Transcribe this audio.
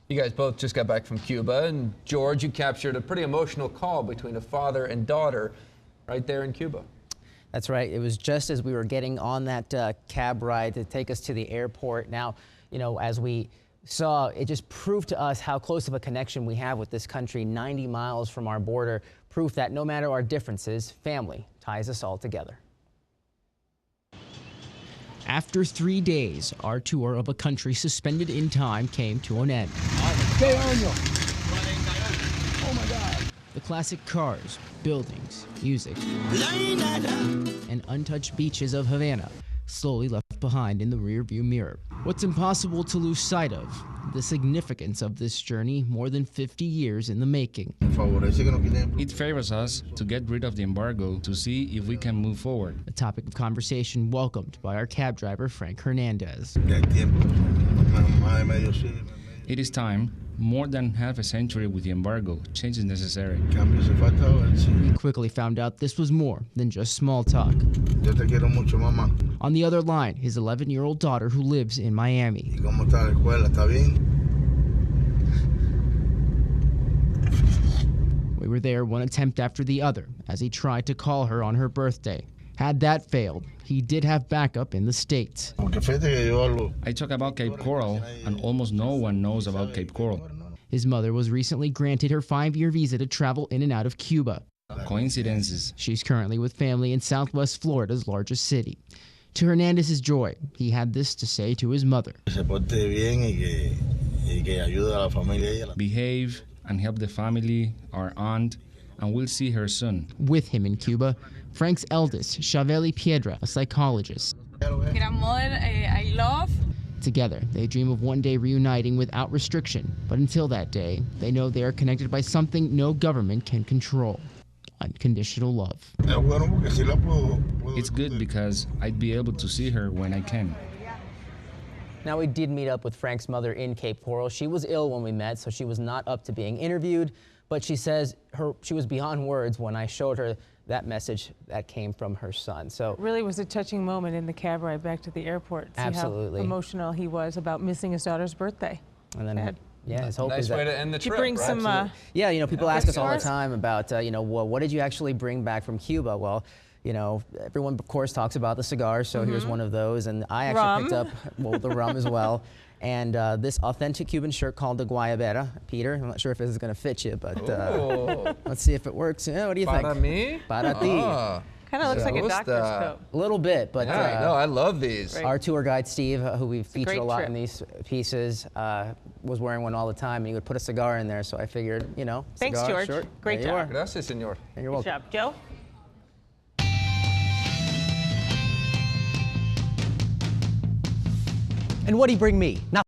You guys both just got back from Cuba, and George, you captured a pretty emotional call between a father and daughter right there in Cuba. That's right. It was just as we were getting on that cab ride to take us to the airport. Now, you know, as we saw, it just proved to us how close of a connection we have with this country, 90 miles from our border. Proof that no matter our differences, family ties us all together. After 3 days, our tour of a country suspended in time came to an end. Oh my God. The classic cars, buildings, music, and untouched beaches of Havana slowly left behind in the rearview mirror. What's impossible to lose sight of, the significance of this journey more than 50 years in the making. It favors us to get rid of the embargo to see if we can move forward. A topic of conversation welcomed by our cab driver, Frank Hernandez. It is time. More than half a century with the embargo. Change is necessary. We quickly found out this was more than just small talk. On the other line, his 11-year-old daughter who lives in Miami. We were there one attempt after the other as he tried to call her on her birthday. Had that failed, he did have backup in the States. I talk about Cape Coral, and almost no one knows about Cape Coral. His mother was recently granted her 5-year visa to travel in and out of Cuba. Coincidences. She's currently with family in Southwest Florida's largest city. To Hernandez's joy, he had this to say to his mother. Behave and help the family, our aunt, and we'll see her soon. With him in Cuba, Frank's eldest, Chaveli Piedra, a psychologist. I love. Together, they dream of one day reuniting without restriction. But until that day, they know they are connected by something no government can control: unconditional love. It's good because I'd be able to see her when I can. Now, we did meet up with Frank's mother in Cape Coral. She was ill when we met, so she was not up to being interviewed. But she says she was beyond words when I showed her that message that came from her son. So It really was a touching moment in the cab ride back to the airport. See absolutely how emotional he was about missing his daughter's birthday. And then, yeah, his hope Nice is that way to end the trip. You bring some. yeah, you know, people ask us all the Gifts for us? time about, you know, well, what did you actually bring back from Cuba? Well, you know, everyone, of course, talks about the cigars, so here's one of those. And I actually picked up, well, the rum as well. And this authentic Cuban shirt called the Guayabera. Peter, I'm not sure if this is going to fit you, but let's see if it works. Yeah, what do you think? Para mí? Para ti. Kind of looks like a doctor's coat. A little bit, but Yeah, no, I love these. our tour guide, Steve, who we feature great a lot trip. in these pieces, was wearing one all the time, and he would put a cigar in there, so I figured, you know, Thanks, cigar, George. shirt, Great there you job. are. Gracias, señor. And you're Good welcome. job, Joe. And what'd he bring me? Not